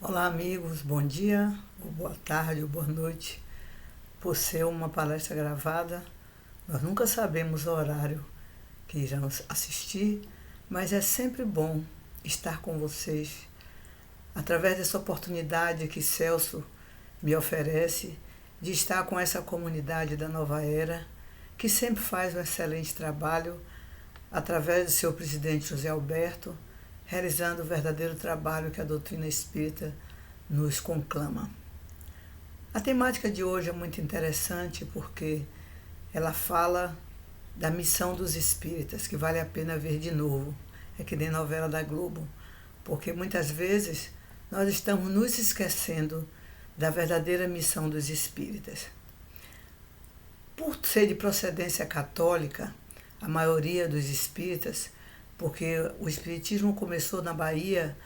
Olá, amigos, bom dia, ou boa tarde, ou boa noite. Por ser uma palestra gravada, nós nunca sabemos o horário que iremos assistir, mas é sempre bom estar com vocês através dessa oportunidade que Celso me oferece de estar com essa comunidade da Nova Era, que sempre faz um excelente trabalho através do seu presidente José Alberto, realizando o verdadeiro trabalho que a doutrina espírita nos conclama. A temática de hoje é muito interessante porque ela fala da missão dos espíritas, que vale a pena ver de novo. É que nem novela da Globo, porque muitas vezes nós estamos nos esquecendo da verdadeira missão dos espíritas. Por ser de procedência católica, a maioria dos espíritas, porque o espiritismo começou na Bahia,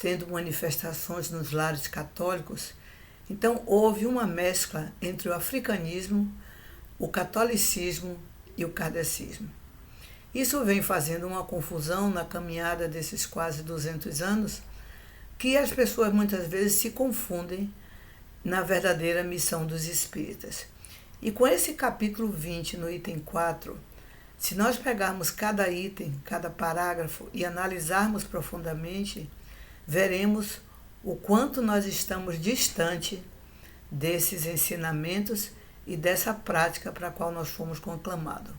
tendo manifestações nos lares católicos, então houve uma mescla entre o africanismo, o catolicismo e o kardecismo. Isso vem fazendo uma confusão na caminhada desses quase 200 anos, que as pessoas muitas vezes se confundem na verdadeira missão dos espíritas. E com esse capítulo 20, no item 4, se nós pegarmos cada item, cada parágrafo e analisarmos profundamente, veremos o quanto nós estamos distante desses ensinamentos e dessa prática para a qual nós fomos conclamados.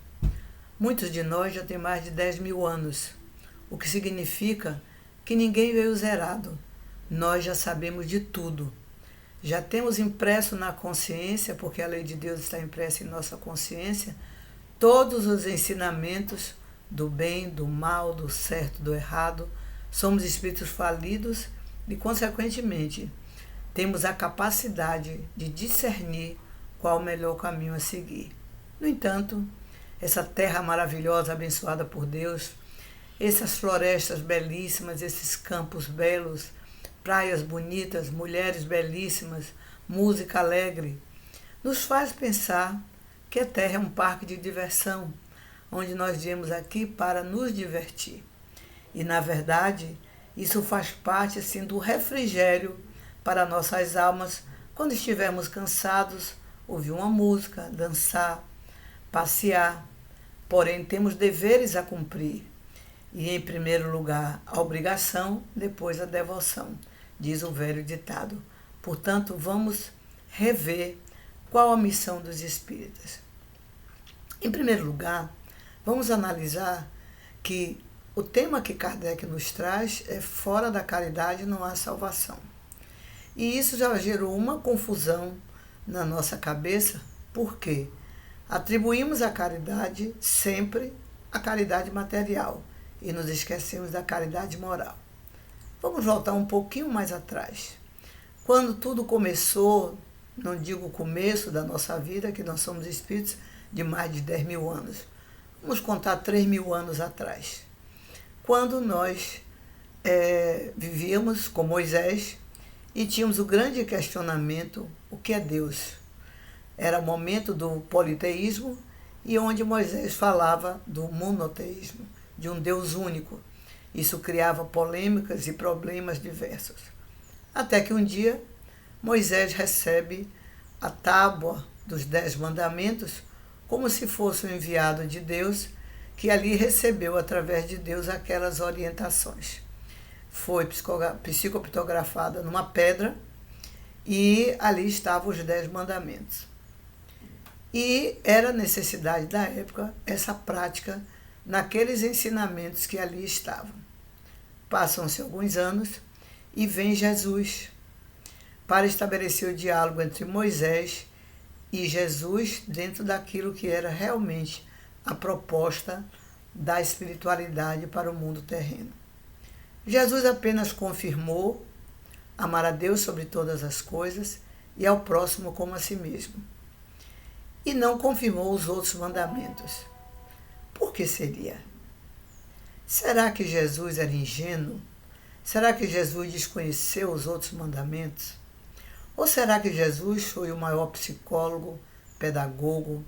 Muitos de nós já têm mais de 10 mil anos, o que significa que ninguém veio zerado. Nós já sabemos de tudo. Já temos impresso na consciência, porque a lei de Deus está impressa em nossa consciência, todos os ensinamentos do bem, do mal, do certo, do errado. Somos espíritos falidos e, consequentemente, temos a capacidade de discernir qual o melhor caminho a seguir. No entanto, essa terra maravilhosa, abençoada por Deus, essas florestas belíssimas, esses campos belos, praias bonitas, mulheres belíssimas, música alegre, nos faz pensar que a Terra é um parque de diversão, onde nós viemos aqui para nos divertir. E, na verdade, isso faz parte assim, do refrigério para nossas almas quando estivermos cansados, ouvir uma música, dançar, passear. Porém, temos deveres a cumprir. E, em primeiro lugar, a obrigação, depois a devoção, diz o velho ditado. Portanto, vamos rever qual a missão dos espíritas. Em primeiro lugar, vamos analisar que o tema que Kardec nos traz é fora da caridade não há salvação. E isso já gerou uma confusão na nossa cabeça, porque atribuímos a caridade sempre a caridade material e nos esquecemos da caridade moral. Vamos voltar um pouquinho mais atrás. Quando tudo começou, não digo o começo da nossa vida, que nós somos espíritos de mais de 10 mil anos. Vamos contar 3 mil anos atrás. Quando nós vivíamos com Moisés e tínhamos o grande questionamento, o que é Deus? Era o momento do politeísmo e onde Moisés falava do monoteísmo, de um Deus único. Isso criava polêmicas e problemas diversos. Até que um dia Moisés recebe a tábua dos 10 mandamentos como se fosse um enviado de Deus que ali recebeu através de Deus aquelas orientações. Foi psicoptografada numa pedra e ali estavam os 10 mandamentos. E era necessidade da época essa prática naqueles ensinamentos que ali estavam. Passam-se alguns anos e vem Jesus para estabelecer o diálogo entre Moisés e Jesus dentro daquilo que era realmente a proposta da espiritualidade para o mundo terreno. Jesus apenas confirmou amar a Deus sobre todas as coisas e ao próximo como a si mesmo. E não confirmou os outros mandamentos. Por que seria? Será que Jesus era ingênuo? Será que Jesus desconheceu os outros mandamentos? Ou será que Jesus foi o maior psicólogo, pedagogo,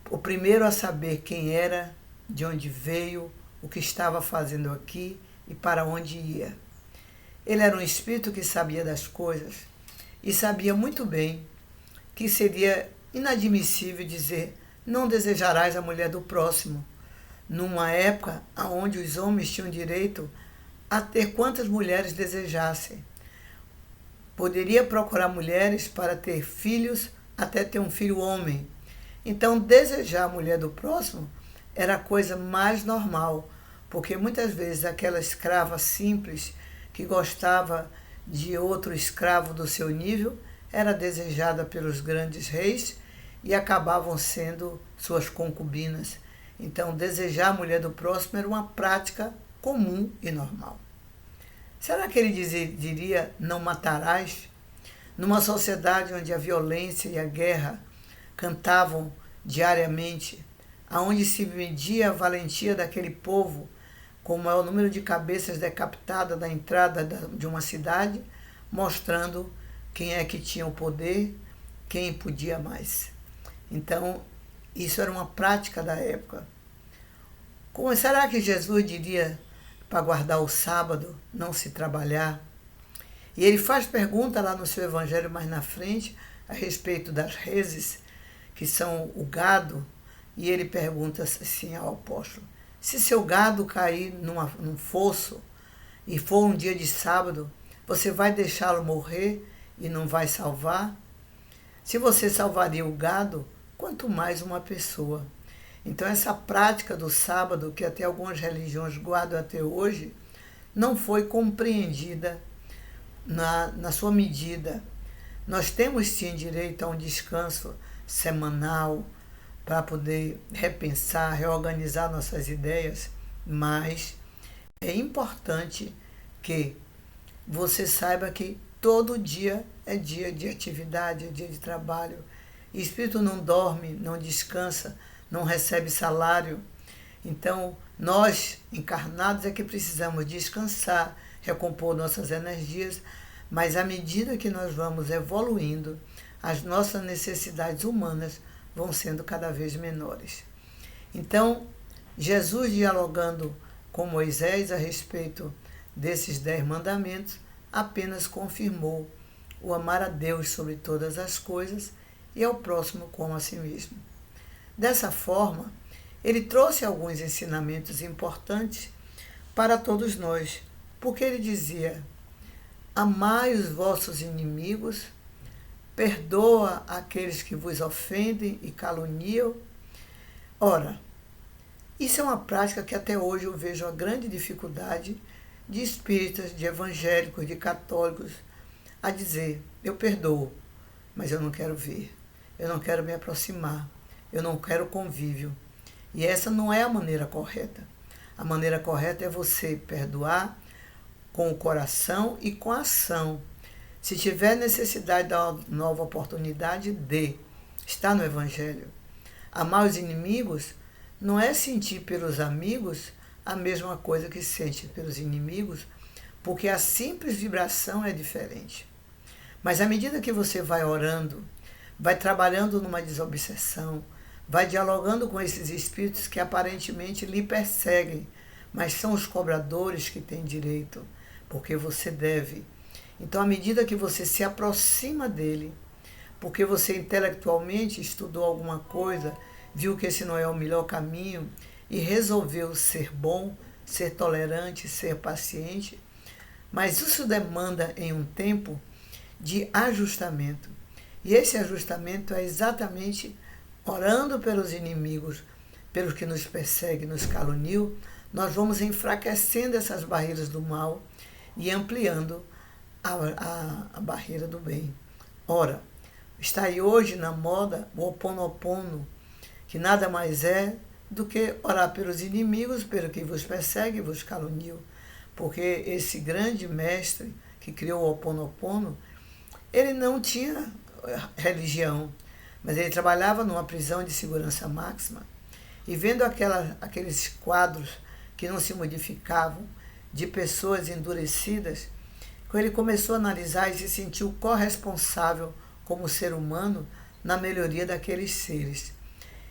o primeiro a saber quem era, de onde veio, o que estava fazendo aqui e para onde ia? Ele era um espírito que sabia das coisas e sabia muito bem que seria inadmissível dizer: não desejarás a mulher do próximo, numa época onde os homens tinham direito a ter quantas mulheres desejassem. Poderia procurar mulheres para ter filhos, até ter um filho homem. Então, desejar a mulher do próximo era a coisa mais normal, porque muitas vezes aquela escrava simples que gostava de outro escravo do seu nível era desejada pelos grandes reis e acabavam sendo suas concubinas. Então, desejar a mulher do próximo era uma prática comum e normal. Será que ele diria: não matarás? Numa sociedade onde a violência e a guerra cantavam diariamente, aonde se media a valentia daquele povo com o maior número de cabeças decapitadas na entrada de uma cidade, mostrando quem é que tinha o poder, quem podia mais. Então, isso era uma prática da época. Como será que Jesus diria para guardar o sábado, não se trabalhar? E ele faz pergunta lá no seu evangelho mais na frente, a respeito das reses, que são o gado, e ele pergunta assim ao apóstolo: se seu gado cair num fosso e for um dia de sábado, você vai deixá-lo morrer e não vai salvar? Se você salvaria o gado, quanto mais uma pessoa. Então, essa prática do sábado, que até algumas religiões guardam até hoje, não foi compreendida na sua medida. Nós temos sim direito a um descanso semanal para poder repensar, reorganizar nossas ideias, mas é importante que você saiba que todo dia é dia de atividade, é dia de trabalho. O espírito não dorme, não descansa, não recebe salário. Então, nós, encarnados, é que precisamos descansar, recompor nossas energias, mas à medida que nós vamos evoluindo, as nossas necessidades humanas vão sendo cada vez menores. Então, Jesus, dialogando com Moisés a respeito desses 10 mandamentos, apenas confirmou o amar a Deus sobre todas as coisas e ao próximo como a si mesmo. Dessa forma, ele trouxe alguns ensinamentos importantes para todos nós, porque ele dizia: amai os vossos inimigos, perdoa aqueles que vos ofendem e caluniam. Ora, isso é uma prática que até hoje eu vejo a grande dificuldade de espíritas, de evangélicos, de católicos, a dizer: eu perdoo, mas eu não quero ver, eu não quero me aproximar, eu não quero convívio. E essa não é a maneira correta. A maneira correta é você perdoar com o coração e com a ação. Se tiver necessidade de uma nova oportunidade, dê. Está no Evangelho. Amar os inimigos não é sentir pelos amigos a mesma coisa que sente pelos inimigos, porque a simples vibração é diferente. Mas à medida que você vai orando, vai trabalhando numa desobsessão, vai dialogando com esses espíritos que aparentemente lhe perseguem, mas são os cobradores que têm direito, porque você deve. Então, à medida que você se aproxima dele, porque você intelectualmente estudou alguma coisa, viu que esse não é o melhor caminho e resolveu ser bom, ser tolerante, ser paciente, mas isso demanda em um tempo de ajustamento. E esse ajustamento é exatamente orando pelos inimigos, pelos que nos perseguem, nos caluniam. Nós vamos enfraquecendo essas barreiras do mal e ampliando a barreira do bem. Ora, está aí hoje na moda o Ho Oponopono, que nada mais é do que orar pelos inimigos, pelos que vos perseguem e vos caluniam. Porque esse grande mestre que criou o Ho Oponopono, ele não tinha religião, mas ele trabalhava numa prisão de segurança máxima e vendo aqueles quadros que não se modificavam, de pessoas endurecidas, ele começou a analisar e se sentiu corresponsável como ser humano na melhoria daqueles seres.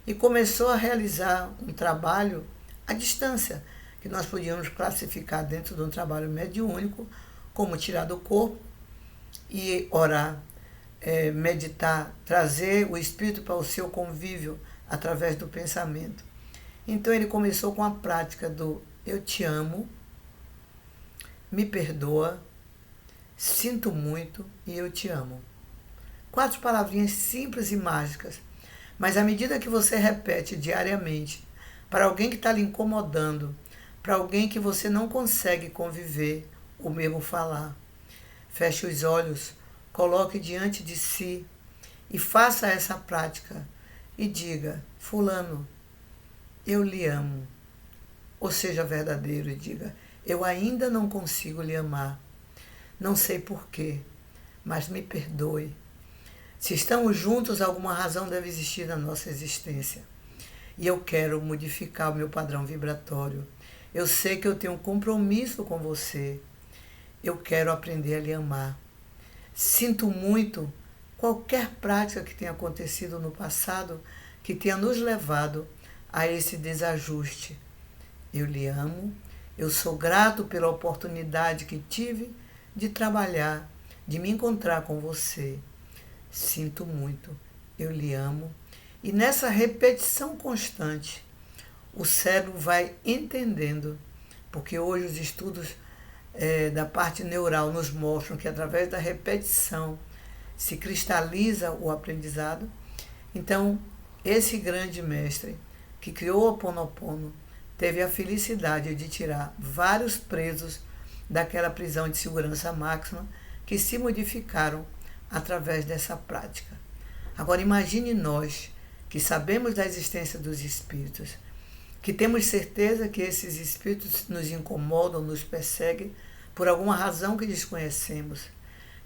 E começou a realizar um trabalho à distância, que nós podíamos classificar dentro de um trabalho mediúnico como tirar do corpo e orar, meditar, trazer o espírito para o seu convívio através do pensamento. Então ele começou com a prática do eu te amo, me perdoa, sinto muito e eu te amo. 4 palavrinhas simples e mágicas, mas à medida que você repete diariamente, para alguém que está lhe incomodando, para alguém que você não consegue conviver, ou mesmo falar, feche os olhos, coloque diante de si e faça essa prática e diga: fulano, eu lhe amo. Ou seja verdadeiro e diga: eu ainda não consigo lhe amar. Não sei porquê, mas me perdoe. Se estamos juntos, alguma razão deve existir na nossa existência. E eu quero modificar o meu padrão vibratório. Eu sei que eu tenho um compromisso com você. Eu quero aprender a lhe amar. Sinto muito qualquer prática que tenha acontecido no passado que tenha nos levado a esse desajuste. Eu lhe amo. Eu sou grato pela oportunidade que tive de trabalhar, de me encontrar com você. Sinto muito. Eu lhe amo. E nessa repetição constante, o cérebro vai entendendo, porque hoje os estudos da parte neural nos mostram que através da repetição se cristaliza o aprendizado. Então, esse grande mestre que criou o Ho Oponopono teve a felicidade de tirar vários presos daquela prisão de segurança máxima que se modificaram através dessa prática. Agora imagine nós que sabemos da existência dos espíritos, que temos certeza que esses espíritos nos incomodam, nos perseguem por alguma razão que desconhecemos,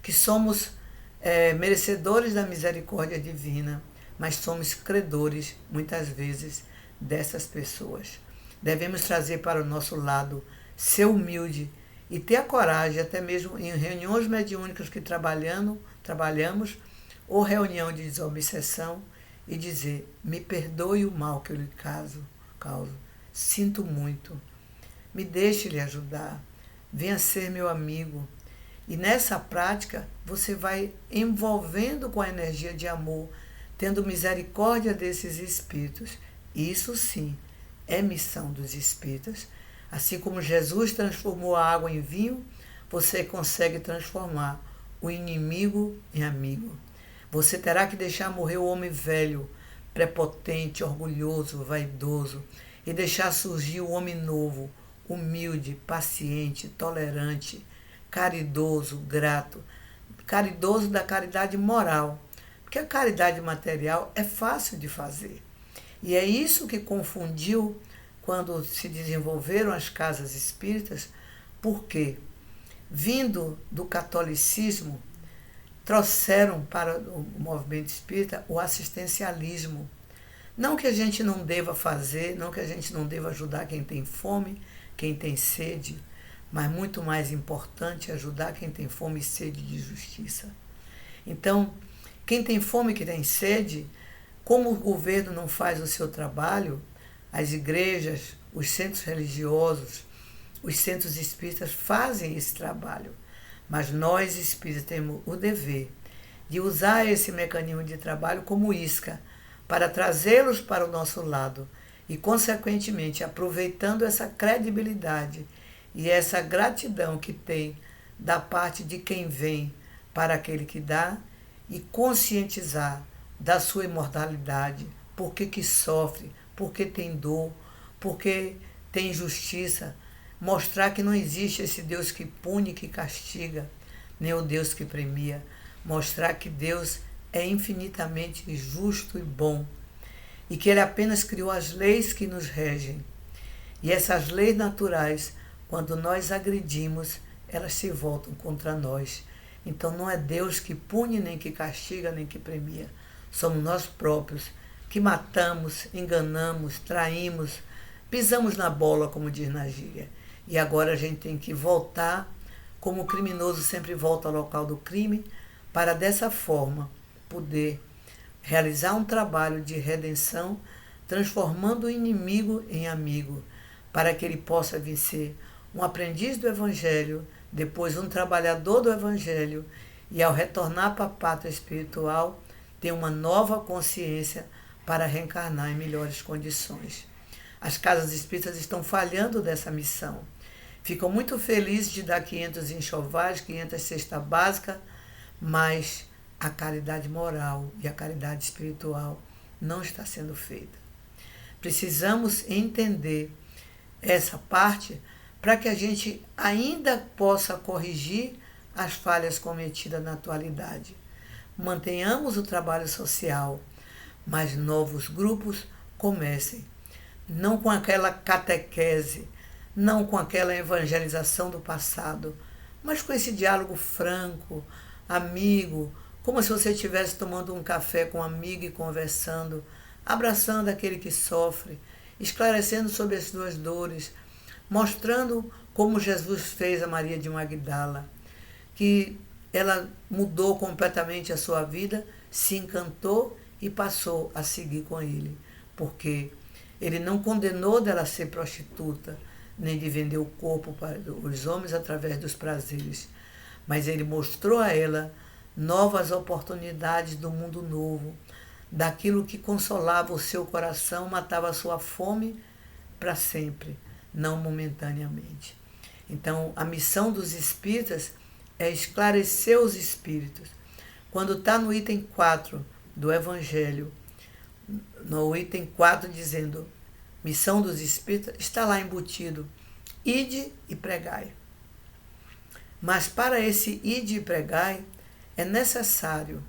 que somos merecedores da misericórdia divina, mas somos credores, muitas vezes, dessas pessoas. Devemos trazer para o nosso lado, ser humilde e ter a coragem, até mesmo em reuniões mediúnicas que trabalhamos, ou reunião de desobsessão, e dizer: me perdoe o mal que eu lhe causo, sinto muito, me deixe lhe ajudar, venha ser meu amigo. E nessa prática você vai envolvendo com a energia de amor, tendo misericórdia desses espíritos. Isso sim é missão dos espíritas. Assim como Jesus transformou a água em vinho, você consegue transformar o inimigo em amigo. Você terá que deixar morrer o homem velho, prepotente, orgulhoso, vaidoso, e deixar surgir o homem novo, humilde, paciente, tolerante, caridoso, grato. Caridoso da caridade moral, porque a caridade material é fácil de fazer. E é isso que confundiu quando se desenvolveram as casas espíritas, porque, vindo do catolicismo, trouxeram para o movimento espírita o assistencialismo. Não que a gente não deva fazer, não que a gente não deva ajudar quem tem fome, quem tem sede, mas muito mais importante é ajudar quem tem fome e sede de justiça. Então, quem tem fome e que tem sede, como o governo não faz o seu trabalho, as igrejas, os centros religiosos, os centros espíritas fazem esse trabalho. Mas nós, espíritas, temos o dever de usar esse mecanismo de trabalho como isca para trazê-los para o nosso lado e, consequentemente, aproveitando essa credibilidade e essa gratidão que tem da parte de quem vem para aquele que dá e conscientizar da sua imortalidade, porque que sofre, porque tem dor, porque tem injustiça. Mostrar que não existe esse Deus que pune, que castiga, nem o Deus que premia. Mostrar que Deus é infinitamente justo e bom e que Ele apenas criou as leis que nos regem. E essas leis naturais, quando nós agredimos, elas se voltam contra nós. Então não é Deus que pune, nem que castiga, nem que premia. Somos nós próprios que matamos, enganamos, traímos, pisamos na bola, como diz na gíria. E agora a gente tem que voltar, como o criminoso sempre volta ao local do crime, para dessa forma poder realizar um trabalho de redenção, transformando o inimigo em amigo, para que ele possa vencer um aprendiz do Evangelho, Depois, um trabalhador do Evangelho, e ao retornar para a pátria espiritual, tem uma nova consciência para reencarnar em melhores condições. As casas espíritas estão falhando dessa missão. Ficam muito felizes de dar 500 enxovais, 500 cesta básica, mas a caridade moral e a caridade espiritual não está sendo feita. Precisamos entender essa parte para que a gente ainda possa corrigir as falhas cometidas na atualidade. Mantenhamos o trabalho social, mas novos grupos comecem. Não com aquela catequese, não com aquela evangelização do passado, mas com esse diálogo franco, amigo, como se você estivesse tomando um café com um amigo e conversando, abraçando aquele que sofre, esclarecendo sobre as suas dores, mostrando como Jesus fez a Maria de Magdala, que ela mudou completamente a sua vida, se encantou e passou a seguir com ele, porque ele não condenou dela ser prostituta, nem de vender o corpo para os homens através dos prazeres, mas ele mostrou a ela novas oportunidades do mundo novo, daquilo que consolava o seu coração, matava a sua fome para sempre, não momentaneamente. Então, a missão dos espíritas é esclarecer os espíritos. Quando está no item 4 do Evangelho, no item 4 dizendo missão dos espíritas, está lá embutido, ide e pregai. Mas para esse ide e pregai, é necessário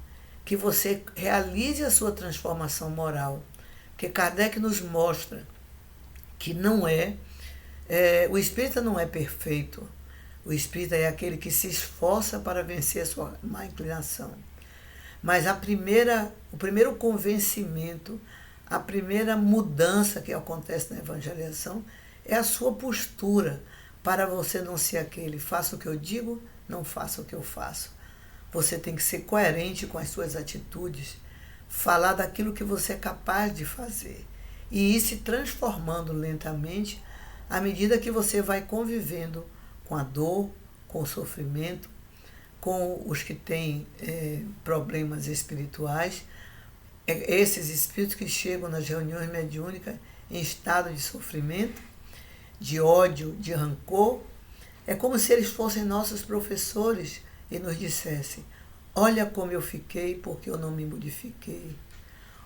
que você realize a sua transformação moral, porque Kardec nos mostra que o espírita não é perfeito. O espírita é aquele que se esforça para vencer a sua má inclinação. Mas o primeiro convencimento, a primeira mudança que acontece na evangelização é a sua postura, para você não ser aquele, faça o que eu digo, não faça o que eu faço. Você tem que ser coerente com as suas atitudes, falar daquilo que você é capaz de fazer e ir se transformando lentamente à medida que você vai convivendo com a dor, com o sofrimento, com os que têm problemas espirituais, esses espíritos que chegam nas reuniões mediúnicas em estado de sofrimento, de ódio, de rancor, é como se eles fossem nossos professores e nos dissessem: olha como eu fiquei porque eu não me modifiquei.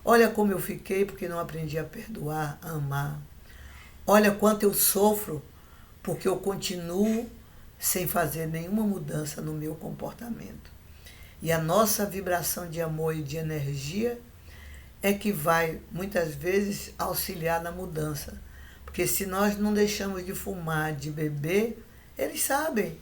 Olha como eu fiquei porque não aprendi a perdoar, a amar. Olha quanto eu sofro porque eu continuo sem fazer nenhuma mudança no meu comportamento. E a nossa vibração de amor e de energia é que vai, muitas vezes, auxiliar na mudança. Porque se nós não deixamos de fumar, de beber, eles sabem.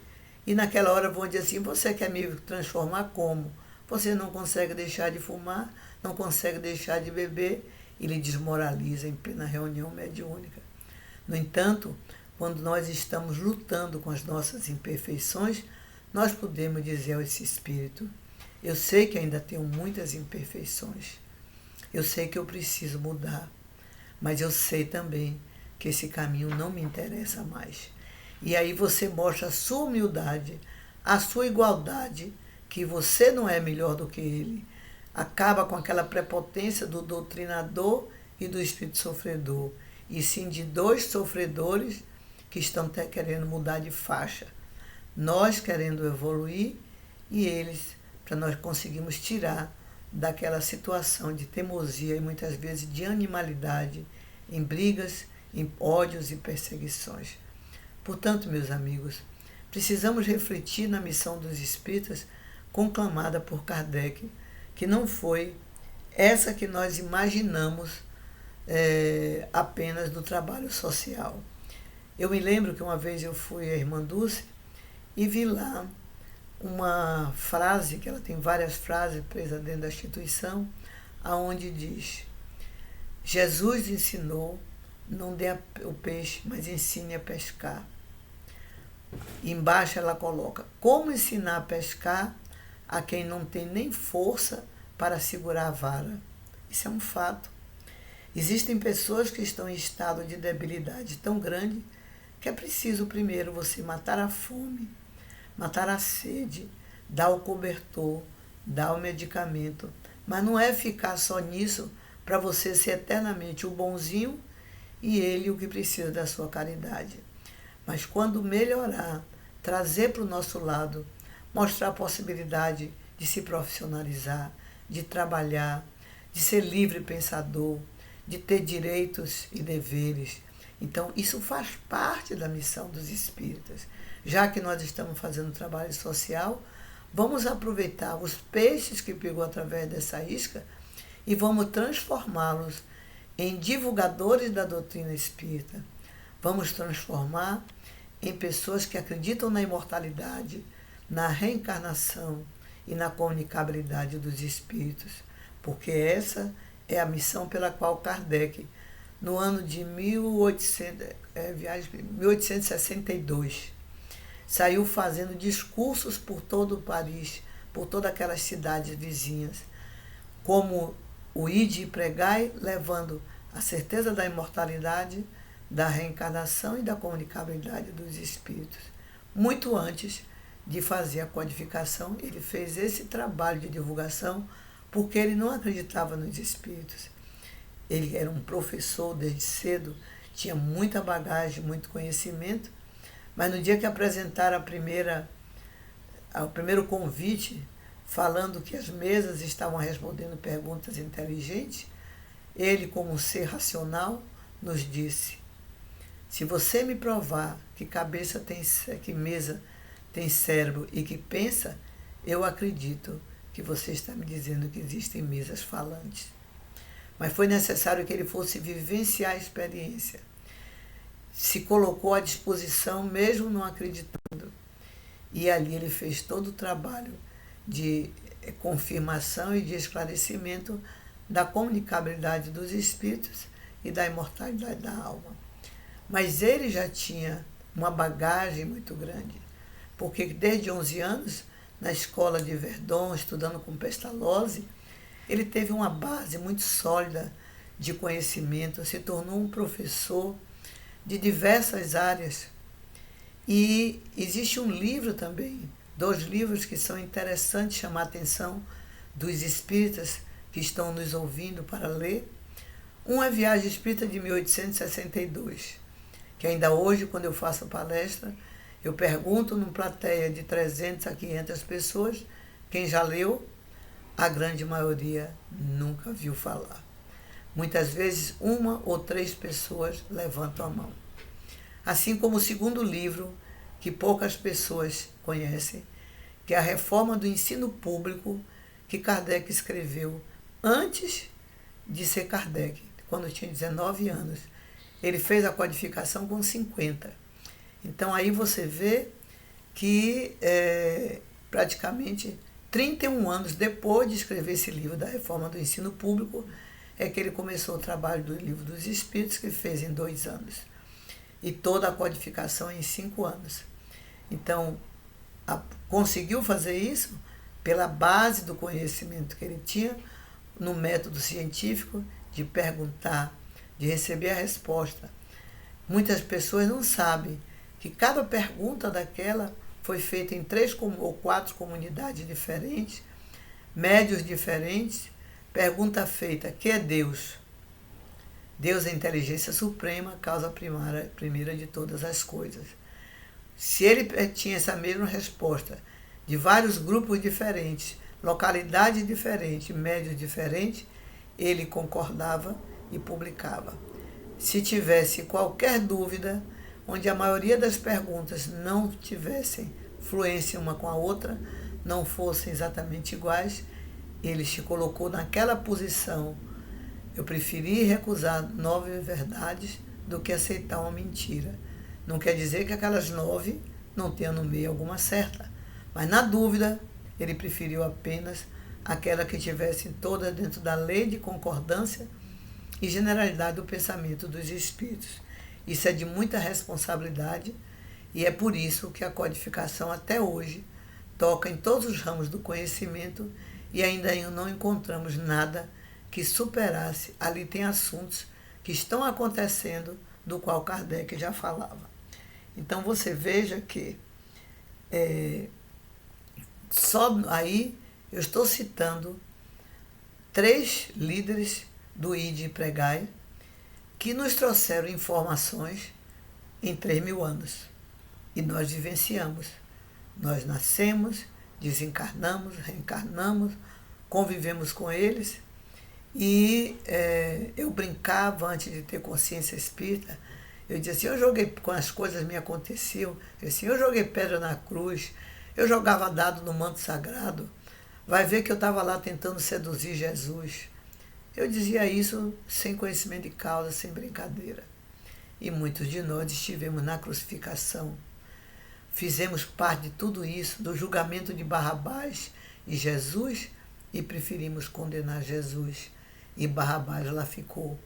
E naquela hora vão dizer assim: você quer me transformar como? Você não consegue deixar de fumar, não consegue deixar de beber, e lhe desmoraliza em plena reunião mediúnica. No entanto, quando nós estamos lutando com as nossas imperfeições, nós podemos dizer a esse espírito: eu sei que ainda tenho muitas imperfeições, eu sei que eu preciso mudar, mas eu sei também que esse caminho não me interessa mais. E aí você mostra a sua humildade, a sua igualdade, que você não é melhor do que ele. Acaba com aquela prepotência do doutrinador e do espírito sofredor, e sim de dois sofredores que estão querendo mudar de faixa. Nós querendo evoluir e eles, para nós conseguirmos tirar daquela situação de teimosia e muitas vezes de animalidade, em brigas, em ódios e perseguições. Portanto, meus amigos, precisamos refletir na missão dos espíritas conclamada por Kardec, que não foi essa que nós imaginamos apenas do trabalho social. Eu me lembro que uma vez eu fui à Irmã Dulce e vi lá uma frase, que ela tem várias frases presas dentro da instituição, aonde diz: Jesus ensinou, não dê o peixe, mas ensine a pescar. E embaixo ela coloca: como ensinar a pescar a quem não tem nem força para segurar a vara? Isso é um fato. Existem pessoas que estão em estado de debilidade tão grande que é preciso primeiro você matar a fome, matar a sede, dar o cobertor, dar o medicamento. Mas não é ficar só nisso para você ser eternamente o bonzinho e ele o que precisa da sua caridade. Mas quando melhorar, trazer para o nosso lado, mostrar a possibilidade de se profissionalizar, de trabalhar, de ser livre pensador, de ter direitos e deveres. Então, isso faz parte da missão dos espíritas. Já que nós estamos fazendo trabalho social, vamos aproveitar os peixes que pegou através dessa isca e vamos transformá-los em divulgadores da doutrina espírita. Vamos transformar em pessoas que acreditam na imortalidade, na reencarnação e na comunicabilidade dos espíritos, porque essa é a missão pela qual Kardec, no ano de 1862, saiu fazendo discursos por todo o Paris, por todas aquelas cidades vizinhas, como o Ide e Pregai, levando a certeza da imortalidade, da reencarnação e da comunicabilidade dos espíritos. Muito antes de fazer a codificação, ele fez esse trabalho de divulgação porque ele não acreditava nos espíritos. Ele era um professor desde cedo, tinha muita bagagem, muito conhecimento, mas no dia que apresentaram o primeiro convite, falando que as mesas estavam respondendo perguntas inteligentes, ele, como um ser racional, nos disse: se você me provar que que mesa tem cérebro e que pensa, eu acredito que você está me dizendo que existem mesas falantes. Mas foi necessário que ele fosse vivenciar a experiência. Se colocou à disposição, mesmo não acreditando. E ali ele fez todo o trabalho de confirmação e de esclarecimento da comunicabilidade dos espíritos e da imortalidade da alma. Mas ele já tinha uma bagagem muito grande, porque desde 11 anos, na escola de Verdun, estudando com Pestalozzi, ele teve uma base muito sólida de conhecimento, se tornou um professor de diversas áreas. E existe um livro também, 2 livros que são interessantes chamar a atenção dos espíritas que estão nos ouvindo para ler. Um é Viagem Espírita de 1862, que ainda hoje, quando eu faço palestra, eu pergunto numa plateia de 300 a 500 pessoas, quem já leu, a grande maioria nunca viu falar. Muitas vezes 1 ou 3 pessoas levantam a mão. Assim como o segundo livro, que poucas pessoas conhecem, que é a Reforma do Ensino Público, que Kardec escreveu antes de ser Kardec, quando tinha 19 anos. Ele fez a codificação com 50. Então aí você vê que praticamente 31 anos depois de escrever esse livro da Reforma do Ensino Público, é que ele começou o trabalho do Livro dos Espíritos, que fez em 2 anos. E toda a codificação em 5 anos. Então, conseguiu fazer isso pela base do conhecimento que ele tinha no método científico de perguntar, de receber a resposta. Muitas pessoas não sabem que cada pergunta daquela foi feita em 3 ou 4 comunidades diferentes, médios diferentes. Pergunta feita: que é Deus? Deus é a inteligência suprema, causa primeira de todas as coisas. Se ele tinha essa mesma resposta de vários grupos diferentes, localidades diferentes, médios diferentes, ele concordava e publicava. Se tivesse qualquer dúvida, onde a maioria das perguntas não tivessem fluência uma com a outra, não fossem exatamente iguais, ele se colocou naquela posição: eu preferi recusar 9 verdades do que aceitar uma mentira. Não quer dizer que aquelas 9 não tenham no meio alguma certa, mas na dúvida ele preferiu apenas aquela que tivesse toda dentro da lei de concordância e generalidade do pensamento dos espíritos. Isso é de muita responsabilidade e é por isso que a codificação até hoje toca em todos os ramos do conhecimento e ainda não encontramos nada que superasse. Ali tem assuntos que estão acontecendo do qual Kardec já falava. Então você veja que Só aí eu estou citando 3 líderes do Ide e Pregai que nos trouxeram informações em 3.000 anos. E nós vivenciamos. Nós nascemos, desencarnamos, reencarnamos, convivemos com eles. E eu brincava antes de ter consciência espírita. Eu dizia assim, eu joguei, quando as coisas me aconteciam, eu joguei pedra na cruz, eu jogava dado no manto sagrado, vai ver que eu estava lá tentando seduzir Jesus. Eu dizia isso sem conhecimento de causa, sem brincadeira. E muitos de nós estivemos na crucificação. Fizemos parte de tudo isso, do julgamento de Barrabás e Jesus, e preferimos condenar Jesus. E Barrabás lá ficou.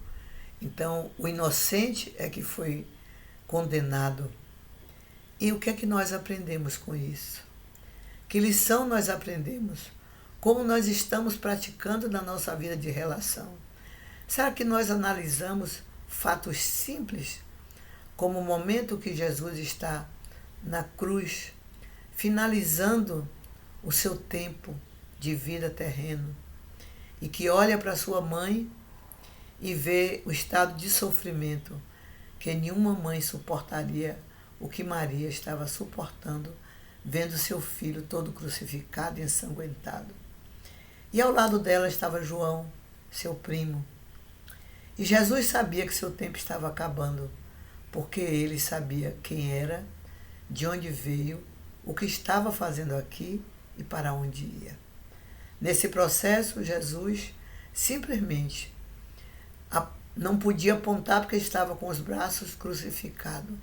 Então, o inocente é que foi condenado. E o que é que nós aprendemos com isso? Que lição nós aprendemos? Como nós estamos praticando na nossa vida de relação? Será que nós analisamos fatos simples, como o momento que Jesus está na cruz, finalizando o seu tempo de vida terreno, e que olha para sua mãe e vê o estado de sofrimento que nenhuma mãe suportaria o que Maria estava suportando, vendo seu filho todo crucificado e ensanguentado. E ao lado dela estava João, seu primo. E Jesus sabia que seu tempo estava acabando, porque ele sabia quem era, de onde veio, o que estava fazendo aqui e para onde ia. Nesse processo, Jesus simplesmente não podia apontar porque estava com os braços crucificados.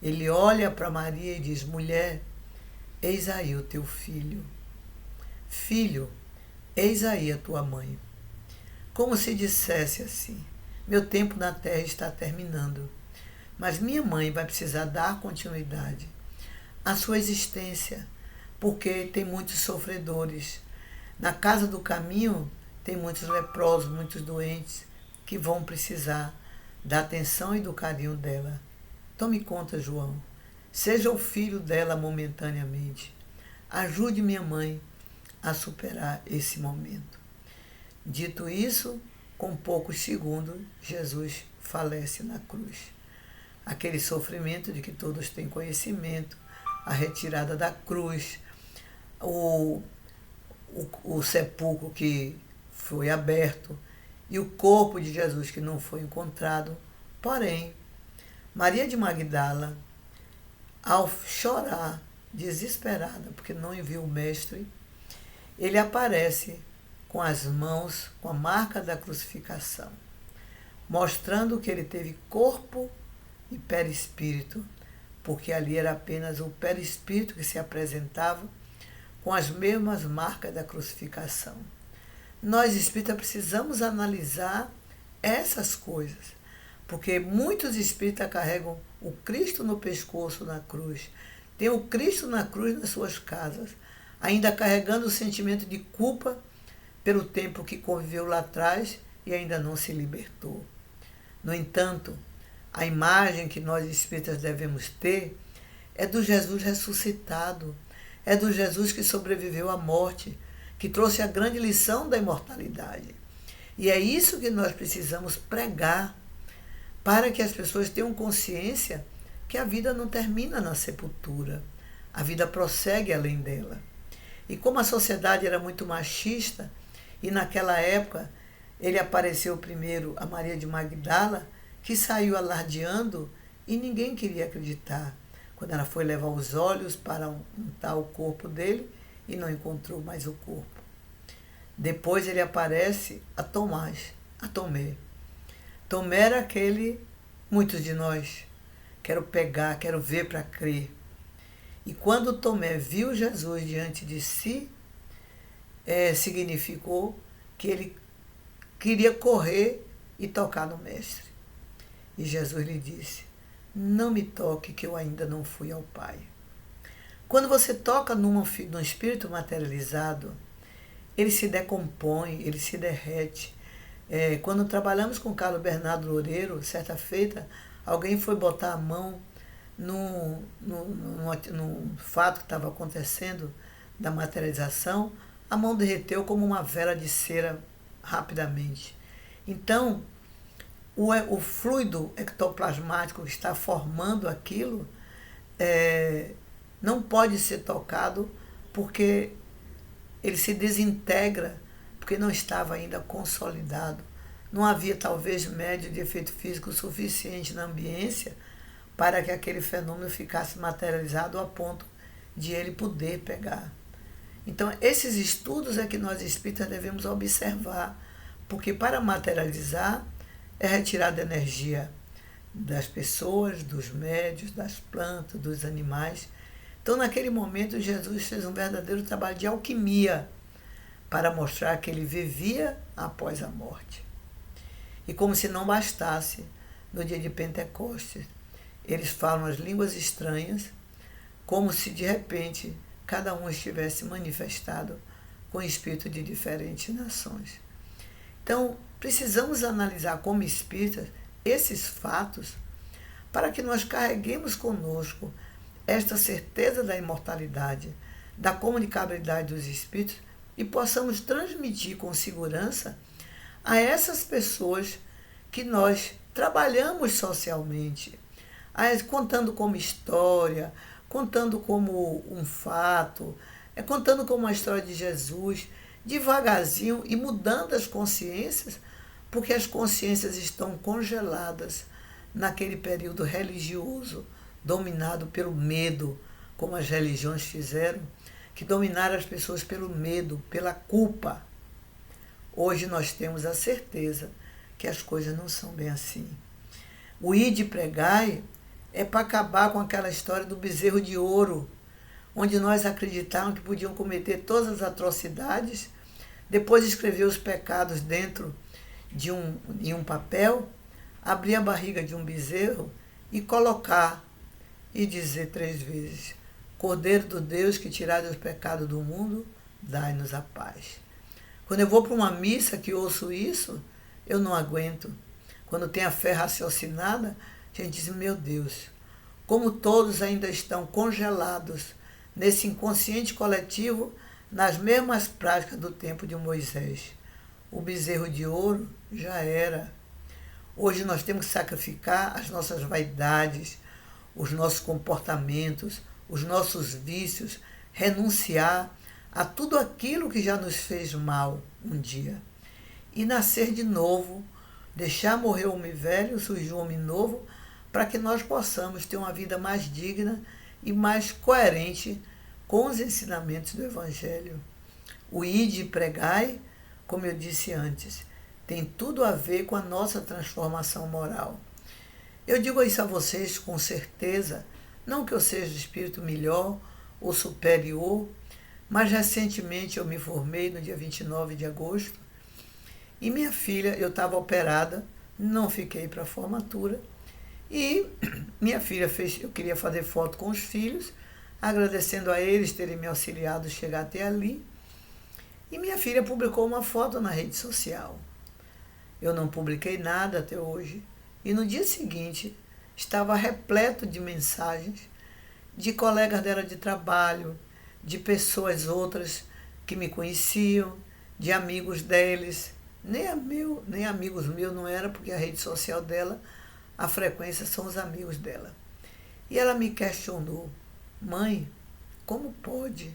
Ele olha para Maria e diz, mulher, eis aí o teu filho. Filho, eis aí a tua mãe. Como se dissesse assim, meu tempo na terra está terminando, mas minha mãe vai precisar dar continuidade à sua existência, porque tem muitos sofredores. Na casa do caminho tem muitos leprosos, muitos doentes, que vão precisar da atenção e do carinho dela. Tome conta, João. Seja o filho dela momentaneamente. Ajude minha mãe a superar esse momento. Dito isso, com poucos segundos, Jesus falece na cruz. Aquele sofrimento de que todos têm conhecimento, a retirada da cruz, o sepulcro que foi aberto e o corpo de Jesus que não foi encontrado. Porém, Maria de Magdala, ao chorar, desesperada, porque não viu o Mestre, ele aparece com as mãos, com a marca da crucificação, mostrando que ele teve corpo e perispírito, porque ali era apenas o perispírito que se apresentava com as mesmas marcas da crucificação. Nós espíritas precisamos analisar essas coisas, porque muitos espíritas carregam o Cristo no pescoço na cruz, tem o Cristo na cruz nas suas casas, ainda carregando o sentimento de culpa pelo tempo que conviveu lá atrás e ainda não se libertou. No entanto, a imagem que nós espíritas devemos ter é do Jesus ressuscitado, é do Jesus que sobreviveu à morte, que trouxe a grande lição da imortalidade. E é isso que nós precisamos pregar, para que as pessoas tenham consciência que a vida não termina na sepultura, a vida prossegue além dela. E como a sociedade era muito machista, e naquela época ele apareceu primeiro a Maria de Magdala, que saiu alardeando e ninguém queria acreditar. Quando ela foi levar os olhos para untar o corpo dele e não encontrou mais o corpo. Depois ele aparece a Tomé. Tomé era aquele, muitos de nós, quero pegar, quero ver para crer. E quando Tomé viu Jesus diante de si, significou que ele queria correr e tocar no Mestre. E Jesus lhe disse, não me toque que eu ainda não fui ao Pai. Quando você toca num espírito materializado, ele se decompõe, ele se derrete. Quando trabalhamos com Carlos Bernardo Loureiro, certa feita, alguém foi botar a mão no fato que estava acontecendo da materialização, a mão derreteu como uma vela de cera rapidamente. Então, o fluido ectoplasmático que está formando aquilo não pode ser tocado porque ele se desintegra, porque não estava ainda consolidado. Não havia, talvez, médio de efeito físico suficiente na ambiência para que aquele fenômeno ficasse materializado a ponto de ele poder pegar. Então, esses estudos é que nós espíritas devemos observar, porque para materializar é retirada energia das pessoas, dos médios, das plantas, dos animais. Então, naquele momento, Jesus fez um verdadeiro trabalho de alquimia para mostrar que ele vivia após a morte. E como se não bastasse, no dia de Pentecostes, eles falam as línguas estranhas, como se de repente cada um estivesse manifestado com espírito de diferentes nações. Então, precisamos analisar como espíritas esses fatos para que nós carreguemos conosco esta certeza da imortalidade, da comunicabilidade dos espíritos e possamos transmitir com segurança a essas pessoas que nós trabalhamos socialmente, contando como história, contando como um fato, contando como uma história de Jesus, devagarzinho e mudando as consciências, porque as consciências estão congeladas naquele período religioso, dominado pelo medo, como as religiões fizeram, que dominaram as pessoas pelo medo, pela culpa. Hoje nós temos a certeza que as coisas não são bem assim. O ide pregai é para acabar com aquela história do bezerro de ouro, onde nós acreditávamos que podiam cometer todas as atrocidades, depois escrever os pecados dentro de um papel, abrir a barriga de um bezerro e colocar e dizer 3 vezes: Cordeiro do Deus que tirai os pecados do mundo, dai-nos a paz. Quando eu vou para uma missa que ouço isso, eu não aguento. Quando tem a fé raciocinada, a gente diz: meu Deus, como todos ainda estão congelados nesse inconsciente coletivo, nas mesmas práticas do tempo de Moisés. O bezerro de ouro já era. Hoje nós temos que sacrificar as nossas vaidades, os nossos comportamentos, os nossos vícios, renunciar a tudo aquilo que já nos fez mal um dia e nascer de novo, deixar morrer o homem velho, surgir um homem novo, para que nós possamos ter uma vida mais digna e mais coerente com os ensinamentos do Evangelho. O ide e pregai, como eu disse antes, tem tudo a ver com a nossa transformação moral. Eu digo isso a vocês com certeza, não que eu seja espírito melhor ou superior, mas recentemente eu me formei no dia 29 de agosto e minha filha, eu estava operada, não fiquei para a formatura e minha filha eu queria fazer foto com os filhos, agradecendo a eles terem me auxiliado a chegar até ali, e minha filha publicou uma foto na rede social. Eu não publiquei nada até hoje. E no dia seguinte, estava repleto de mensagens de colegas dela de trabalho, de pessoas outras que me conheciam, de amigos deles. Nem amigos meus não era, porque a rede social dela, a frequência são os amigos dela. E ela me questionou: mãe, como pode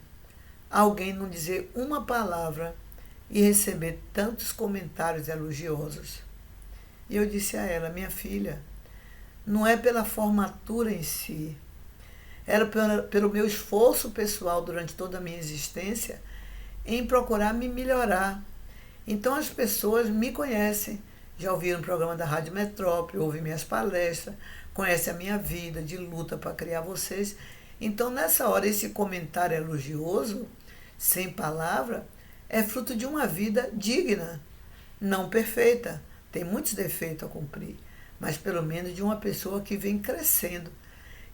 alguém não dizer uma palavra e receber tantos comentários elogiosos? E eu disse a ela: minha filha, não é pela formatura em si, era pelo meu esforço pessoal durante toda a minha existência em procurar me melhorar. Então as pessoas me conhecem, já ouviram o programa da Rádio Metrópole, ouvem minhas palestras, conhecem a minha vida de luta para criar vocês. Então nessa hora esse comentário elogioso, sem palavra, é fruto de uma vida digna, não perfeita. Tem muitos defeitos a cumprir, mas pelo menos de uma pessoa que vem crescendo.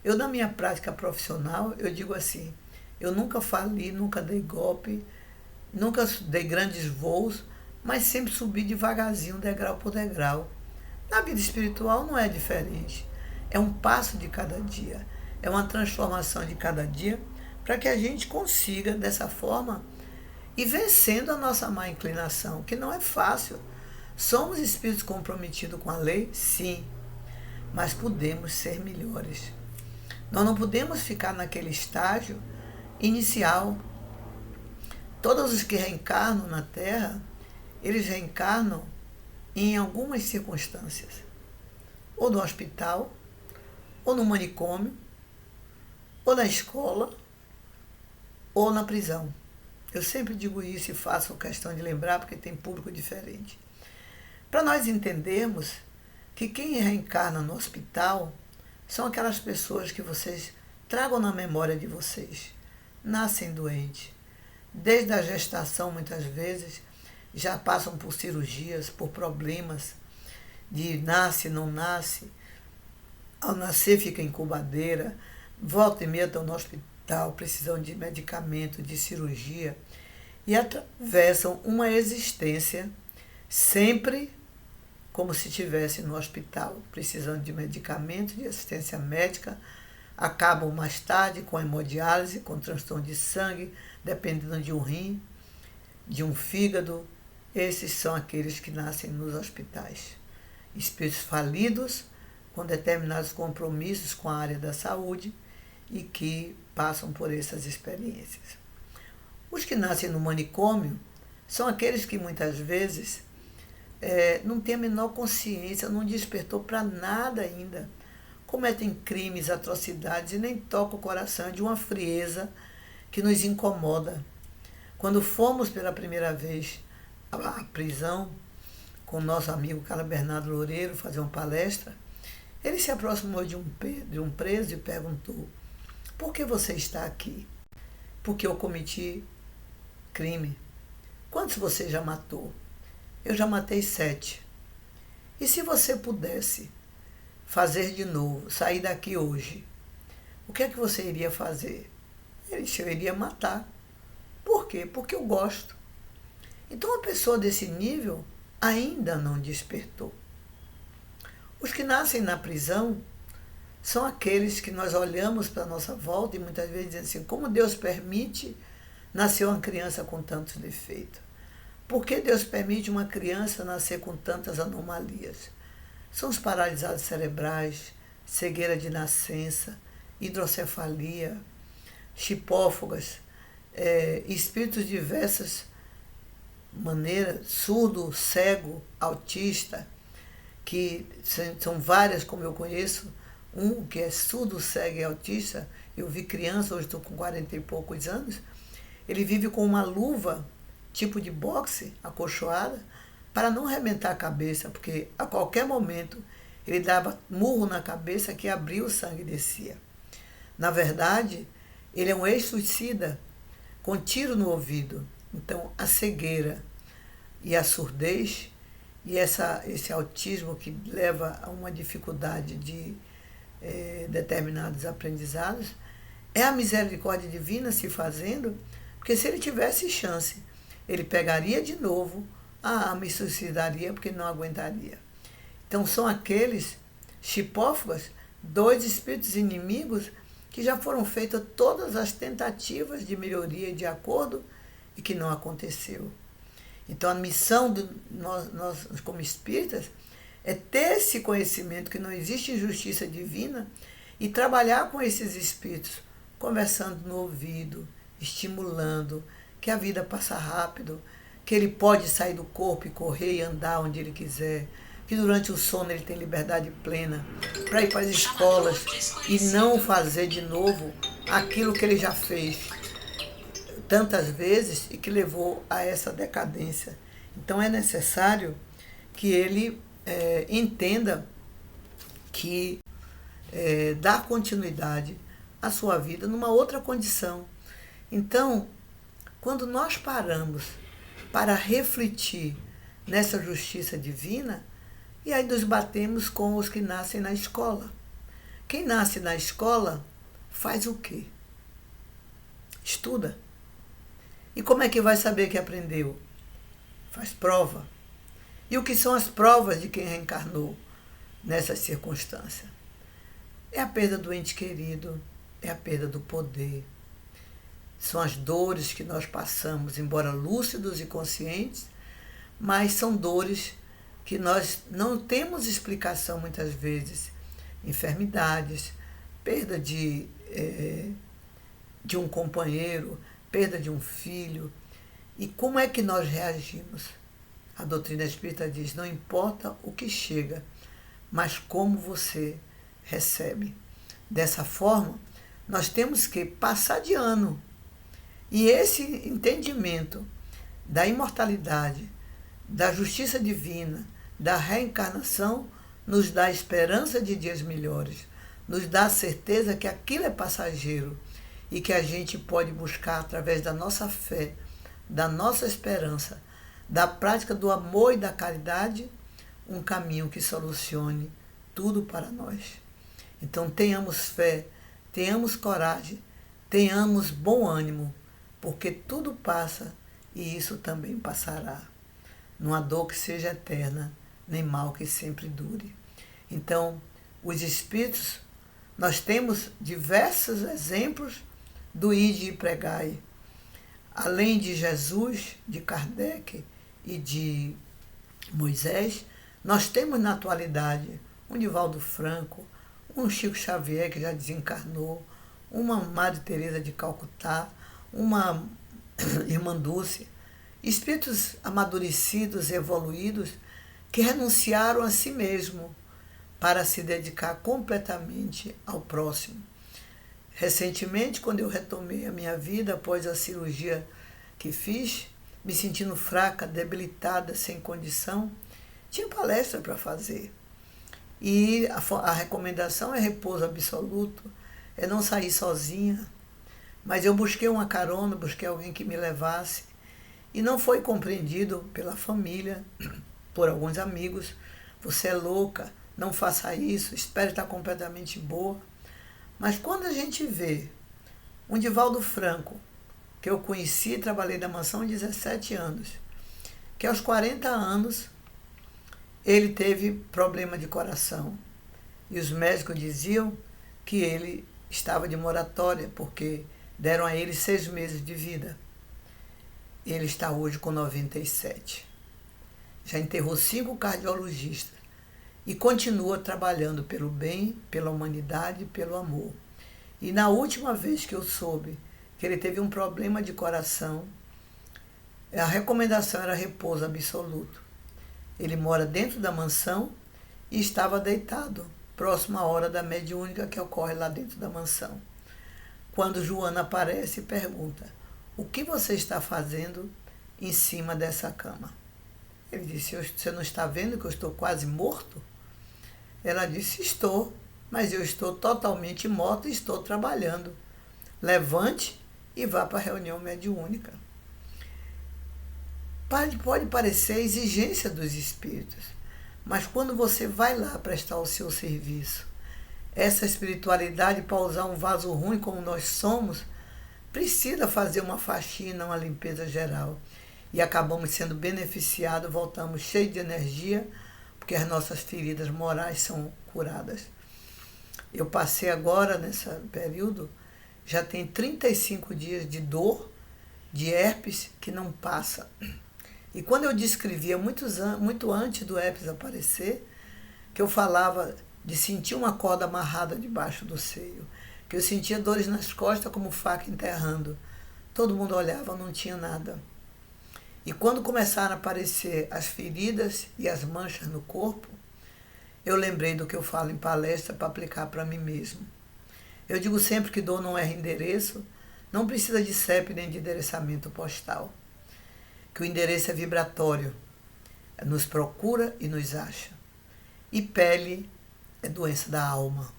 Eu, na minha prática profissional, eu digo assim: eu nunca fali, nunca dei golpe, nunca dei grandes voos, mas sempre subi devagarzinho, degrau por degrau. Na vida espiritual não é diferente. É um passo de cada dia. é uma transformação de cada dia para que a gente consiga, dessa forma, ir vencendo a nossa má inclinação, que não é fácil. Somos espíritos comprometidos com a lei? Sim, mas podemos ser melhores. Nós não podemos ficar naquele estágio inicial. Todos os que reencarnam na Terra, eles reencarnam em algumas circunstâncias. Ou no hospital, ou no manicômio, ou na escola, ou na prisão. Eu sempre digo isso e faço questão de lembrar porque tem público diferente. Para nós entendermos que quem reencarna no hospital são aquelas pessoas que vocês tragam na memória de vocês. Nascem doentes. Desde a gestação, muitas vezes, já passam por cirurgias, por problemas de nasce, não nasce. Ao nascer fica em incubadeira, volta e meia estão no hospital, precisam de medicamento, de cirurgia, e atravessam uma existência sempre como se estivesse no hospital, precisando de medicamento, de assistência médica, acabam mais tarde com hemodiálise, com transtorno de sangue, dependendo de um rim, de um fígado. Esses são aqueles que nascem nos hospitais. Espíritos falidos, com determinados compromissos com a área da saúde e que passam por essas experiências. Os que nascem no manicômio são aqueles que muitas vezes não têm a menor consciência, não despertou para nada ainda, cometem crimes, atrocidades e nem tocam o coração, de uma frieza que nos incomoda. Quando fomos pela primeira vez à prisão com o nosso amigo Carlos Bernardo Loureiro fazer uma palestra, ele se aproximou de um preso e perguntou: por que você está aqui? Porque eu cometi crime. Quantos você já matou? Eu já matei 7. E se você pudesse fazer de novo, sair daqui hoje, o que é que você iria fazer? Ele disse: eu iria matar. Por quê? Porque eu gosto. Então, uma pessoa desse nível ainda não despertou. Os que nascem na prisão são aqueles que nós olhamos para a nossa volta e muitas vezes dizemos assim: como Deus permite nascer uma criança com tantos defeitos? Por que Deus permite uma criança nascer com tantas anomalias? São os paralisados cerebrais, cegueira de nascença, hidrocefalia, chipófagas, espíritos de diversas maneiras, surdo, cego, autista, que são várias, como eu conheço. Um que é surdo, cego e autista, eu vi criança, hoje estou com 40 e poucos anos, ele vive com uma luva, tipo de boxe, acolchoada, para não arrebentar a cabeça, porque a qualquer momento ele dava murro na cabeça que abria o sangue e descia. Na verdade, ele é um ex-suicida com tiro no ouvido. Então, a cegueira e a surdez e esse autismo que leva a uma dificuldade de determinados aprendizados, é a misericórdia divina se fazendo, porque se ele tivesse chance, ele pegaria de novo, me suicidaria porque não aguentaria. Então são aqueles chipófagos, 2 espíritos inimigos que já foram feitas todas as tentativas de melhoria e de acordo e que não aconteceu. Então a missão de nós como espíritas é ter esse conhecimento que não existe justiça divina e trabalhar com esses espíritos, conversando no ouvido, estimulando, que a vida passa rápido, que ele pode sair do corpo e correr e andar onde ele quiser, que durante o sono ele tem liberdade plena para ir para as escolas e não fazer de novo aquilo que ele já fez tantas vezes e que levou a essa decadência. Então é necessário que ele entenda que dá continuidade à sua vida numa outra condição. Então, quando nós paramos para refletir nessa justiça divina, e aí nos batemos com os que nascem na escola. Quem nasce na escola faz o quê? Estuda. E como é que vai saber que aprendeu? Faz prova. E o que são as provas de quem reencarnou nessas circunstâncias? É a perda do ente querido, é a perda do poder. São as dores que nós passamos, embora lúcidos e conscientes, mas são dores que nós não temos explicação muitas vezes. Enfermidades, perda de um companheiro, perda de um filho. E como é que nós reagimos? A doutrina espírita diz, não importa o que chega, mas como você recebe. Dessa forma, nós temos que passar de ano. E esse entendimento da imortalidade, da justiça divina, da reencarnação, nos dá esperança de dias melhores, nos dá a certeza que aquilo é passageiro e que a gente pode buscar através da nossa fé, da nossa esperança, da prática do amor e da caridade, um caminho que solucione tudo para nós. Então tenhamos fé, tenhamos coragem, tenhamos bom ânimo, porque tudo passa e isso também passará. Não há dor que seja eterna, nem mal que sempre dure. Então, os espíritos, nós temos diversos exemplos do Ide e Pregai. Além de Jesus, de Kardec e de Moisés, nós temos na atualidade um Divaldo Franco, um Chico Xavier, que já desencarnou, uma Madre Teresa de Calcutá, uma Irmã Dulce, espíritos amadurecidos, evoluídos, que renunciaram a si mesmo para se dedicar completamente ao próximo. Recentemente, quando eu retomei a minha vida após a cirurgia que fiz, me sentindo fraca, debilitada, sem condição, tinha palestra para fazer. E a recomendação é repouso absoluto, é não sair sozinha. Mas eu busquei uma carona, busquei alguém que me levasse. E não foi compreendido pela família, por alguns amigos. Você é louca, não faça isso, espere estar completamente boa. Mas quando a gente vê um Divaldo Franco, que eu conheci e trabalhei na mansão há 17 anos, que aos 40 anos ele teve problema de coração. E os médicos diziam que ele estava de moratória, porque deram a ele 6 meses de vida. Ele está hoje com 97. Já enterrou 5 cardiologistas e continua trabalhando pelo bem, pela humanidade e pelo amor. E na última vez que eu soube que ele teve um problema de coração, a recomendação era repouso absoluto. Ele mora dentro da mansão e estava deitado, próximo à hora da mediúnica que ocorre lá dentro da mansão. Quando Joana aparece e pergunta, o que você está fazendo em cima dessa cama? Ele disse, você não está vendo que eu estou quase morto? Ela disse, estou, mas eu estou totalmente morta e estou trabalhando. Levante e vá para a reunião mediúnica. Pode parecer exigência dos espíritos, mas quando você vai lá prestar o seu serviço, essa espiritualidade, para usar um vaso ruim como nós somos, precisa fazer uma faxina, uma limpeza geral. E acabamos sendo beneficiados, voltamos cheios de energia, porque as nossas feridas morais são curadas. Eu passei agora, nesse período, já tem 35 dias de dor, de herpes, que não passa. E quando eu descrevia, muito antes do herpes aparecer, que eu falava de sentir uma corda amarrada debaixo do seio, que eu sentia dores nas costas como faca enterrando. Todo mundo olhava, não tinha nada. E quando começaram a aparecer as feridas e as manchas no corpo, eu lembrei do que eu falo em palestra para aplicar para mim mesmo. Eu digo sempre que dor não erra endereço, não precisa de CEP nem de endereçamento postal. Que o endereço é vibratório, nos procura e nos acha. E pele é doença da alma.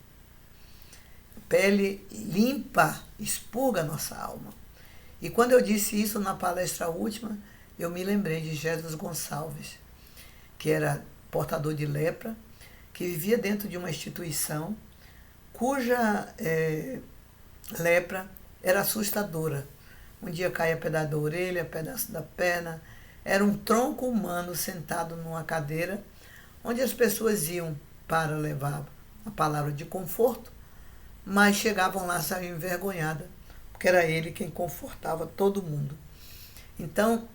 Pele limpa, expurga a nossa alma. E quando eu disse isso na palestra última, eu me lembrei de Jesus Gonçalves, que era portador de lepra, que vivia dentro de uma instituição cuja lepra era assustadora. Um dia caía pedaço da orelha, pedaço da perna. Era um tronco humano sentado numa cadeira, onde as pessoas iam para levar a palavra de conforto, mas chegavam lá, saíam envergonhadas, porque era ele quem confortava todo mundo. Então,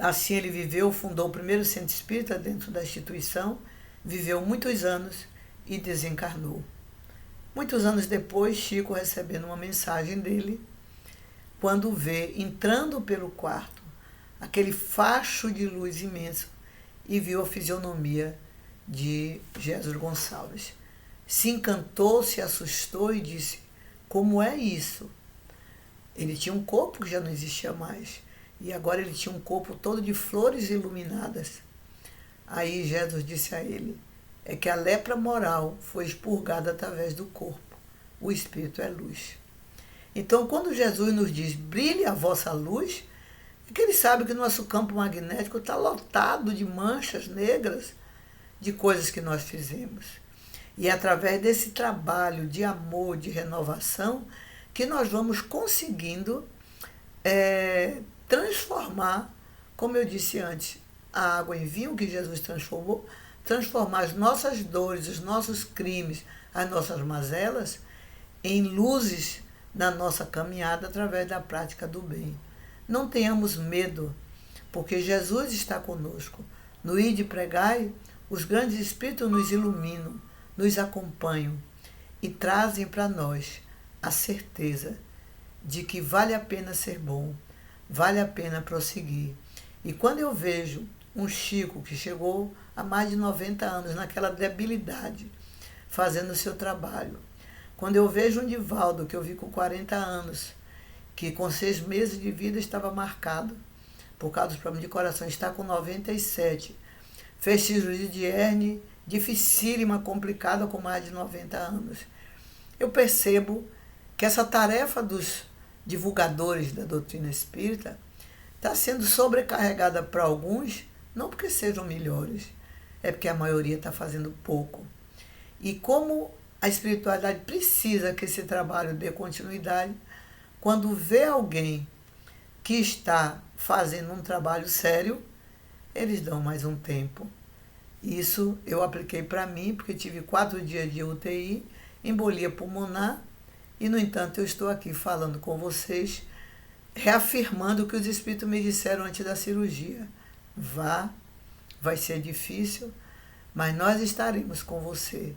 assim ele viveu, fundou o primeiro centro espírita dentro da instituição, viveu muitos anos e desencarnou. Muitos anos depois, Chico, recebendo uma mensagem dele, quando vê entrando pelo quarto aquele facho de luz imenso e viu a fisionomia de Jesus Gonçalves. Se encantou, se assustou e disse: como é isso? Ele tinha um corpo que já não existia mais. E agora ele tinha um corpo todo de flores iluminadas. Aí Jesus disse a ele: é que a lepra moral foi expurgada através do corpo. O espírito é luz. Então, quando Jesus nos diz: brilhe a vossa luz, é que ele sabe que nosso campo magnético está lotado de manchas negras de coisas que nós fizemos. E é através desse trabalho de amor, de renovação, que nós vamos conseguindo transformar, como eu disse antes, a água em vinho que Jesus transformou, transformar as nossas dores, os nossos crimes, as nossas mazelas, em luzes na nossa caminhada através da prática do bem. Não tenhamos medo, porque Jesus está conosco. No Ide Pregai, os grandes espíritos nos iluminam, nos acompanham e trazem para nós a certeza de que vale a pena ser bom, vale a pena prosseguir. E quando eu vejo um Chico que chegou a mais de 90 anos, naquela debilidade, fazendo o seu trabalho, quando eu vejo um Divaldo, que eu vi com 40 anos, que com 6 meses de vida estava marcado por causa dos problemas de coração, está com 97, fez cirurgia de hérnia dificílima, complicada, com mais de 90 anos. Eu percebo que essa tarefa dos divulgadores da doutrina espírita está sendo sobrecarregada para alguns, não porque sejam melhores, é porque a maioria está fazendo pouco. E como a espiritualidade precisa que esse trabalho dê continuidade, quando vê alguém que está fazendo um trabalho sério, eles dão mais um tempo. Isso eu apliquei para mim, porque tive 4 dias de UTI, embolia pulmonar, e, no entanto, eu estou aqui falando com vocês, reafirmando o que os espíritos me disseram antes da cirurgia. Vá, vai ser difícil, mas nós estaremos com você.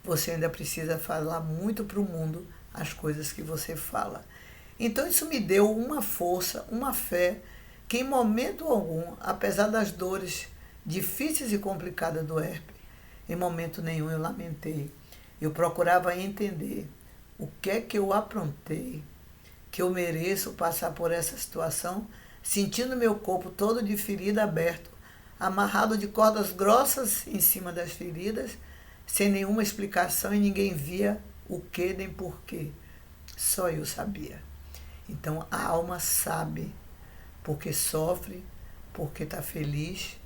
Você ainda precisa falar muito para o mundo as coisas que você fala. Então, isso me deu uma força, uma fé, que em momento algum, apesar das dores difíceis e complicadas do herpes, em momento nenhum eu lamentei. Eu procurava entender o que é que eu aprontei, que eu mereço passar por essa situação, sentindo meu corpo todo de ferida aberto, amarrado de cordas grossas em cima das feridas, sem nenhuma explicação e ninguém via o que nem porquê. Só eu sabia. Então a alma sabe porque sofre, porque está feliz,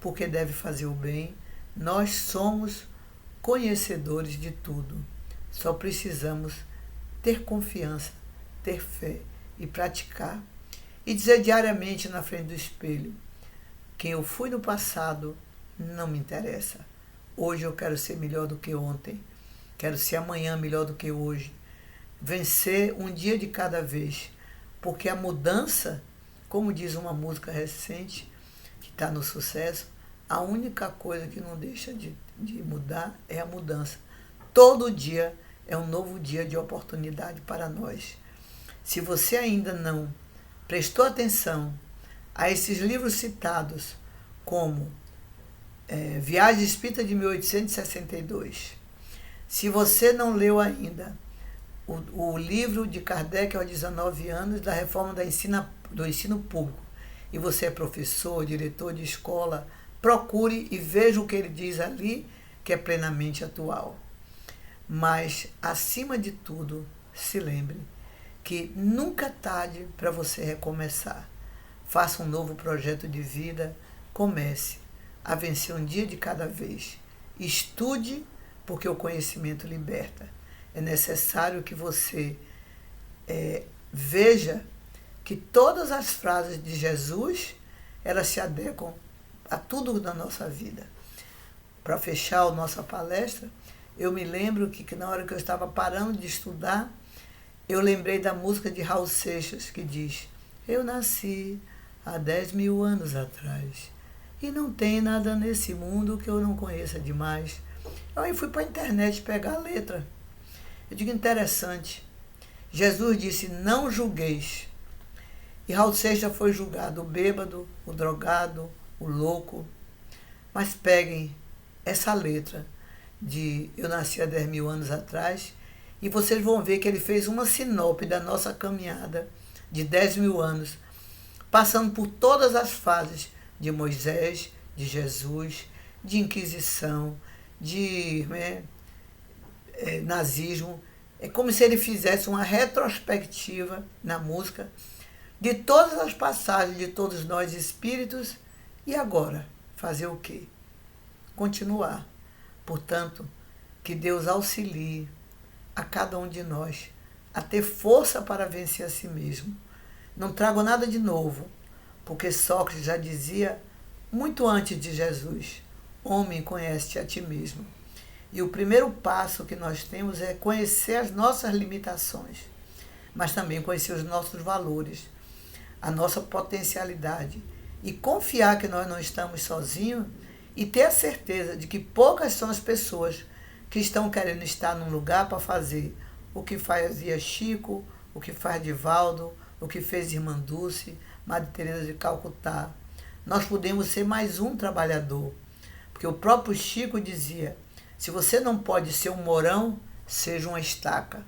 porque deve fazer o bem. Nós somos conhecedores de tudo. Só precisamos ter confiança, ter fé e praticar. E dizer diariamente na frente do espelho: quem eu fui no passado não me interessa. Hoje eu quero ser melhor do que ontem. Quero ser amanhã melhor do que hoje. Vencer um dia de cada vez. Porque a mudança, como diz uma música recente, que está no sucesso, a única coisa que não deixa de mudar é a mudança. Todo dia é um novo dia de oportunidade para nós. Se você ainda não prestou atenção a esses livros citados, como Viagem Espírita de 1862, se você não leu ainda o livro de Kardec aos 19 anos da reforma do ensino público, e você é professor, diretor de escola, procure e veja o que ele diz ali, que é plenamente atual. Mas, acima de tudo, se lembre que nunca é tarde para você recomeçar. Faça um novo projeto de vida, comece a vencer um dia de cada vez. Estude, porque o conhecimento liberta. É necessário que você veja que todas as frases de Jesus, elas se adequam a tudo da nossa vida. Para fechar a nossa palestra, Eu me lembro que na hora que eu estava parando de estudar, eu lembrei da música de Raul Seixas, que diz: eu nasci há 10.000 anos atrás e não tem nada nesse mundo que eu não conheça demais. Aí fui para a internet pegar a letra. Eu digo, interessante. Jesus disse, não julgueis. E Raul Seixas foi julgado, o bêbado, o drogado, o louco. Mas peguem essa letra de eu nasci há 10.000 anos atrás e vocês vão ver que ele fez uma sinopse da nossa caminhada de 10.000 anos, passando por todas as fases de Moisés, de Jesus, de Inquisição, de nazismo. É como se ele fizesse uma retrospectiva na música de todas as passagens de todos nós espíritos. E agora, fazer o quê? Continuar. Portanto, que Deus auxilie a cada um de nós a ter força para vencer a si mesmo. Não trago nada de novo, porque Sócrates já dizia muito antes de Jesus: homem, conhece-te a ti mesmo. E o primeiro passo que nós temos é conhecer as nossas limitações, mas também conhecer os nossos valores, a nossa potencialidade e confiar que nós não estamos sozinhos e ter a certeza de que poucas são as pessoas que estão querendo estar num lugar para fazer o que fazia Chico, o que faz Divaldo, o que fez Irmã Dulce, Madre Teresa de Calcutá. Nós podemos ser mais um trabalhador, porque o próprio Chico dizia: se você não pode ser um morão, seja uma estaca.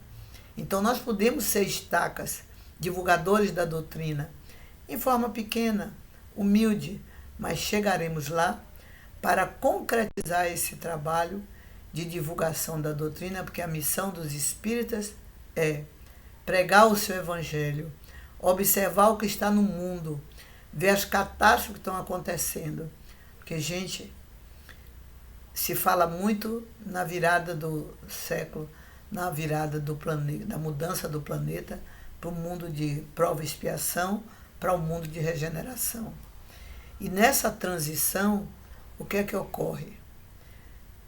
Então nós podemos ser estacas, divulgadores da doutrina, em forma pequena, humilde, mas chegaremos lá para concretizar esse trabalho de divulgação da doutrina, porque a missão dos espíritas é pregar o seu evangelho, observar o que está no mundo, ver as catástrofes que estão acontecendo. Porque, gente, se fala muito na virada do século, na virada do planeta, da mudança do planeta para o mundo de prova e expiação, para o mundo de regeneração. E nessa transição, o que é que ocorre?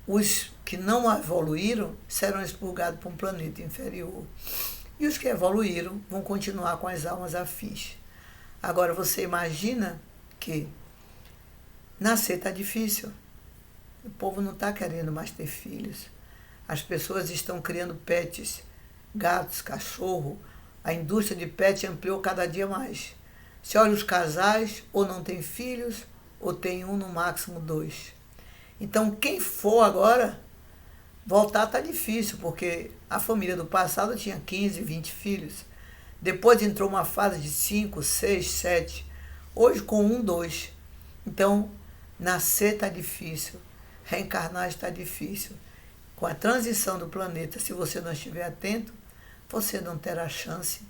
Os que não evoluíram serão expurgados para um planeta inferior. E os que evoluíram vão continuar com as almas afins. Agora, você imagina que nascer está difícil. O povo não está querendo mais ter filhos. As pessoas estão criando pets, gatos, cachorro. A indústria de pet ampliou cada dia mais. Se olha os casais, ou não tem filhos, ou tem um, no máximo 2. Então, quem for agora, voltar está difícil, porque a família do passado tinha 15, 20 filhos. Depois entrou uma fase de 5, 6, 7. Hoje, com 1, 2. Então, nascer está difícil. Reencarnar está difícil. Com a transição do planeta, se você não estiver atento, você não terá chance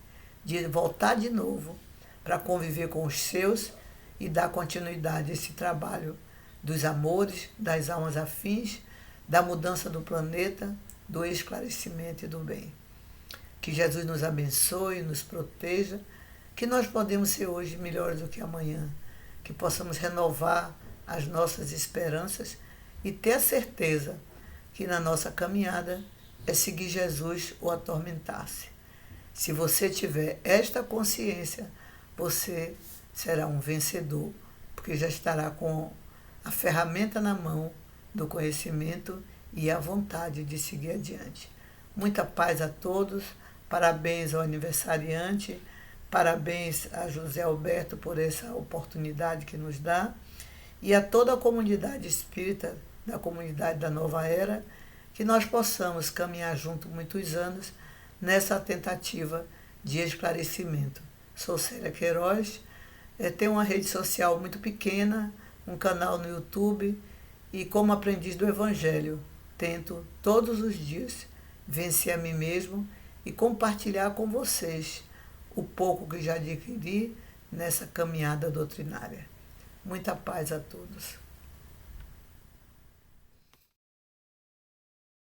de voltar de novo para conviver com os seus e dar continuidade a esse trabalho dos amores, das almas afins, da mudança do planeta, do esclarecimento e do bem. Que Jesus nos abençoe, nos proteja, que nós podemos ser hoje melhores do que amanhã, que possamos renovar as nossas esperanças e ter a certeza que na nossa caminhada é seguir Jesus ou atormentar-se. Se você tiver esta consciência, você será um vencedor, porque já estará com a ferramenta na mão do conhecimento e a vontade de seguir adiante. Muita paz a todos, parabéns ao aniversariante, parabéns a José Alberto por essa oportunidade que nos dá e a toda a comunidade espírita, da comunidade da Nova Era, que nós possamos caminhar junto muitos anos nessa tentativa de esclarecimento. Sou Célia Queiroz, tenho uma rede social muito pequena, um canal no YouTube e, como aprendiz do Evangelho, tento todos os dias vencer a mim mesmo e compartilhar com vocês o pouco que já adquiri nessa caminhada doutrinária. Muita paz a todos.